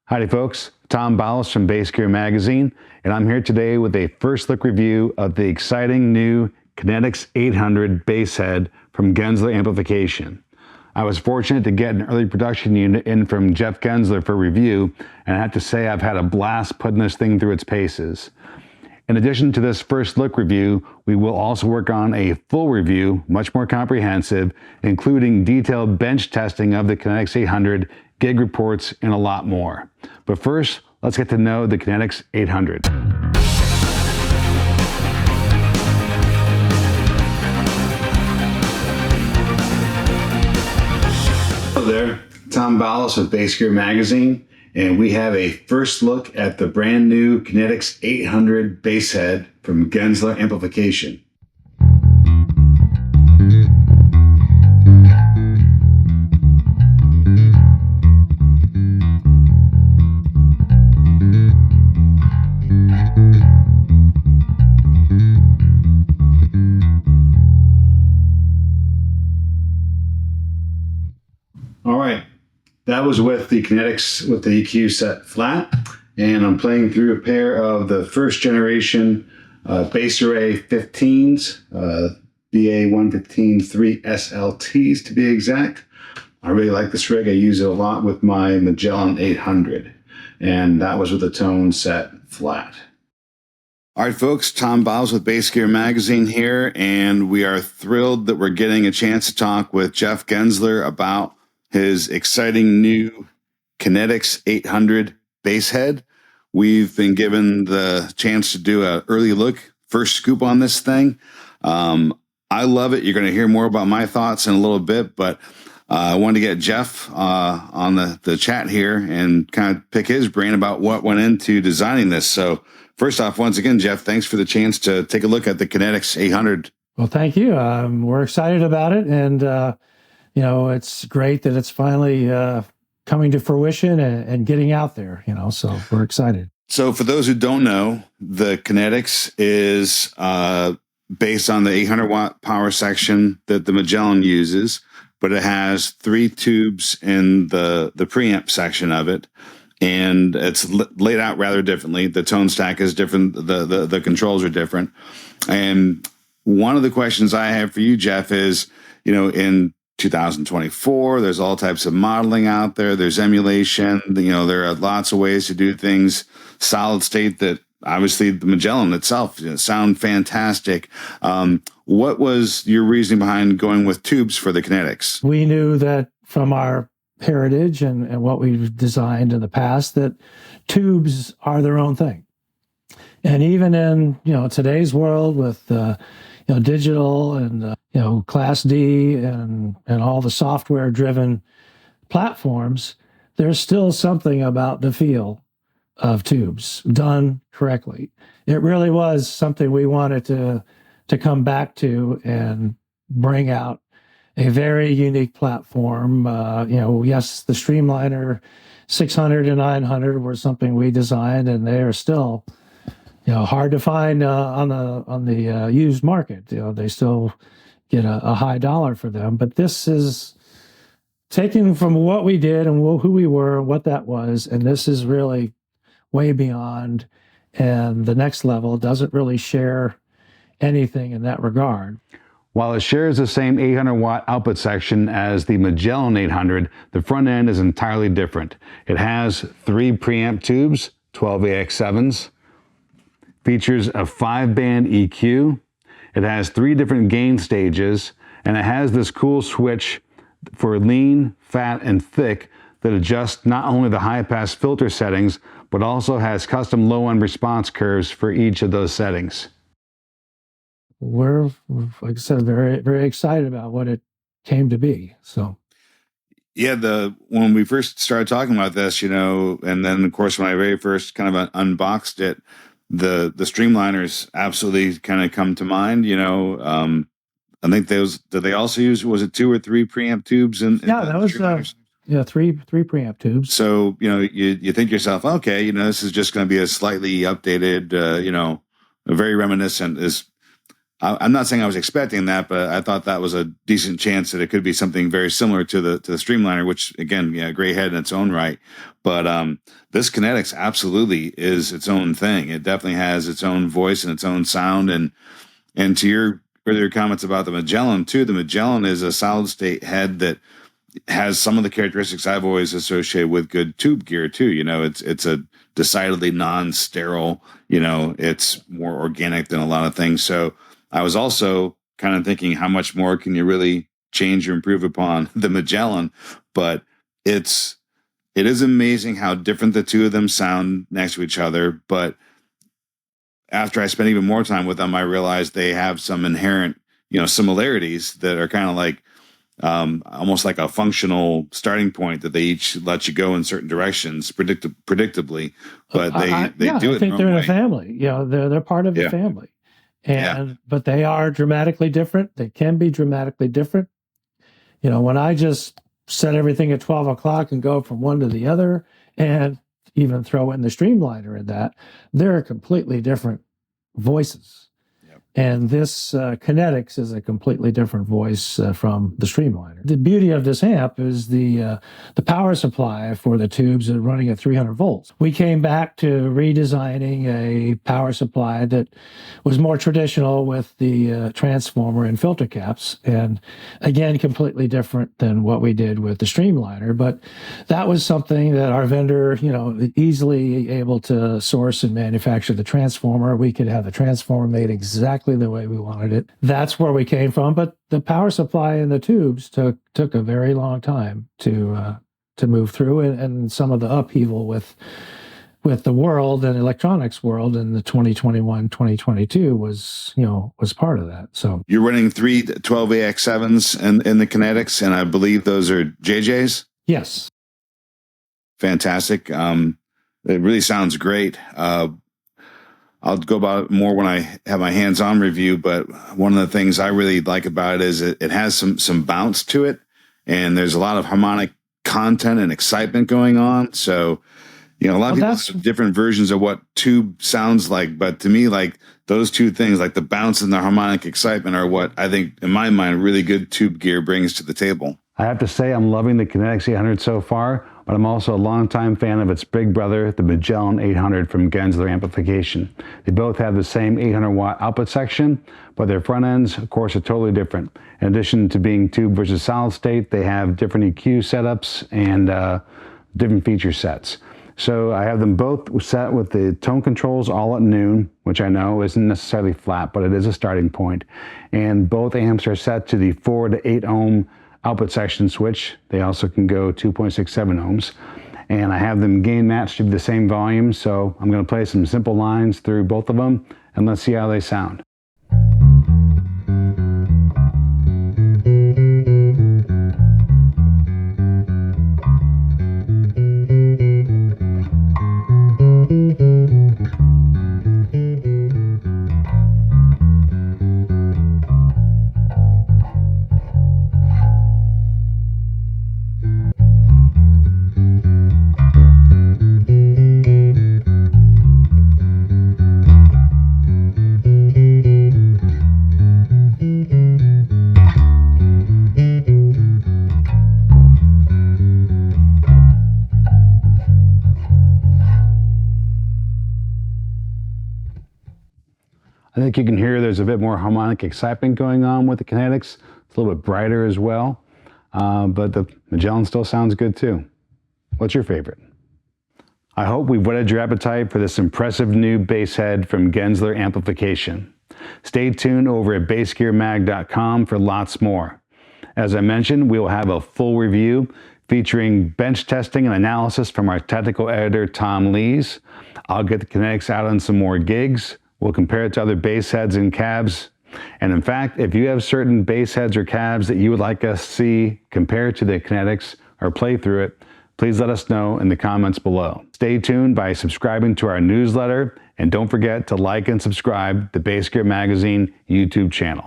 Howdy folks, Tom Bowles from Bass Gear Magazine, and I'm here today with a first look review of the exciting new Kinetix 800 bass head from Genzler Amplification. I was fortunate to get an early production unit in from Jeff Genzler for review, and I have to say I've had a blast putting this thing through its paces. In addition to this first look review, we will also work on a full review, much more comprehensive, including detailed bench testing of the Kinetix 800, gig reports, and a lot more. But first, let's get to know the Kinetix 800. Hello there, Tom Bowles of Bass Gear Magazine, and we have a first look at the brand new Kinetix 800 bass head from Genzler Amplification. All right, that was with the Kinetix with the EQ set flat, and I'm playing through a pair of the first generation Bass Array 15s, BA115-3 SLTs to be exact. I really like this rig. I use it a lot with my Magellan 800, and that was with the tone set flat. All right, folks, Tom Bowles with Bass Gear Magazine here, and we are thrilled that we're getting a chance to talk with Jeff Genzler about his exciting new Kinetix 800 bass head. We've been given the chance to do an early look, first scoop on this thing. I love it. You're going to hear more about my thoughts in a little bit, but I wanted to get Jeff on the chat here and kind of pick his brain about what went into designing this. So first off, once again, Jeff, thanks for the chance to take a look at the Kinetix 800. Well, thank you. We're excited about it, and it's great that it's finally coming to fruition and getting out there, so we're excited. So for those who don't know, the Kinetix is based on the 800 watt power section that the Magellan uses, but it has 3 tubes in the preamp section of it. And it's laid out rather differently. The tone stack is different. The controls are different. And one of the questions I have for you, Jeff, is, in 2024, there's all types of modeling out there. There's emulation. There are lots of ways to do things. Solid state that obviously the Magellan itself sound fantastic. What was your reasoning behind going with tubes for the Kinetix? We knew that from our heritage and what we've designed in the past that tubes are their own thing. And even in today's world with digital and Class D and all the software driven platforms, there's still something about the feel of tubes done correctly. It really was something we wanted to come back to and bring out a very unique platform. Yes, the Streamliner 600 and 900 were something we designed, and they are still hard to find on the used market. They still get a high dollar for them. But this is taken from what we did and who we were, what that was, and this is really way beyond. And the next level doesn't really share anything in that regard. While it shares the same 800 watt output section as the Magellan 800, the front end is entirely different. It has 3 preamp tubes, 12 AX7s, features a 5-band EQ. It has 3 different gain stages, and it has this cool switch for lean, fat, and thick that adjusts not only the high-pass filter settings, but also has custom low-end response curves for each of those settings. We're, like I said, very, very excited about what it came to be. So, yeah, when we first started talking about this, and then of course when I very first kind of unboxed it, the Streamliners absolutely kind of come to mind. I think did they also use, was it 2 or 3 preamp tubes? That was 3 preamp tubes. So you think to yourself, okay, this is just going to be a slightly updated, very reminiscent. Is I'm not saying I was expecting that, but I thought that was a decent chance that it could be something very similar to the Streamliner, which again, yeah, great head in its own right. But this Kinetix absolutely is its own thing. It definitely has its own voice and its own sound. And to your earlier comments about the Magellan too, the Magellan is a solid state head that has some of the characteristics I've always associated with good tube gear too. You know, it's a decidedly non-sterile. You know, it's more organic than a lot of things. So I was also kind of thinking, how much more can you really change or improve upon the Magellan? But it is amazing how different the two of them sound next to each other. But after I spent even more time with them, I realized they have some inherent, similarities that are kind of like almost like a functional starting point, that they each let you go in certain directions predictably, but they do it. I think they're in a family. They're part of the family. But they are dramatically different. They can be dramatically different. When I just set everything at 12 o'clock and go from one to the other, and even throw in the Streamliner in that, they're completely different voices. And this Kinetix is a completely different voice from the Streamliner. The beauty of this amp is the power supply for the tubes are running at 300 volts. We came back to redesigning a power supply that was more traditional with the transformer and filter caps, and again, completely different than what we did with the Streamliner. But that was something that our vendor, easily able to source and manufacture the transformer. We could have the transformer made exactly the way we wanted it. That's where we came from. But the power supply and the tubes took a very long time to move through, and some of the upheaval with the world and electronics world in the 2021, 2022 was part of that. So you're running 3 12AX7s in the Kinetix, and I believe those are JJs. Yes. Fantastic. It really sounds great. I'll go about it more when I have my hands-on review, but one of the things I really like about it is it has some bounce to it, and there's a lot of harmonic content and excitement going on. So, a lot of people have different versions of what tube sounds like, but to me, like those two things, like the bounce and the harmonic excitement, are what I think, in my mind, really good tube gear brings to the table. I have to say I'm loving the Kinetix 800 so far, but I'm also a longtime fan of its big brother, the Magellan 800 from Genzler Amplification. They both have the same 800 watt output section, but their front ends, of course, are totally different. In addition to being tube versus solid state, they have different EQ setups and different feature sets. So I have them both set with the tone controls all at noon, which I know isn't necessarily flat, but it is a starting point. And both amps are set to the 4 to 8 ohm output section switch. They also can go 2.67 ohms. And I have them gain matched to the same volume, so I'm going to play some simple lines through both of them, and let's see how they sound. I think you can hear there's a bit more harmonic excitement going on with the Kinetix. It's a little bit brighter as well, but the Magellan still sounds good too. What's your favorite? I hope we've whetted your appetite for this impressive new bass head from Genzler Amplification. Stay tuned over at bassgearmag.com for lots more. As I mentioned, we will have a full review featuring bench testing and analysis from our technical editor, Tom Lees. I'll get the Kinetix out on some more gigs. We'll compare it to other bass heads and cabs. And in fact, if you have certain bass heads or cabs that you would like us to see compared to the Kinetix or play through it, please let us know in the comments below. Stay tuned by subscribing to our newsletter, and don't forget to like and subscribe to the Bass Gear Magazine YouTube channel.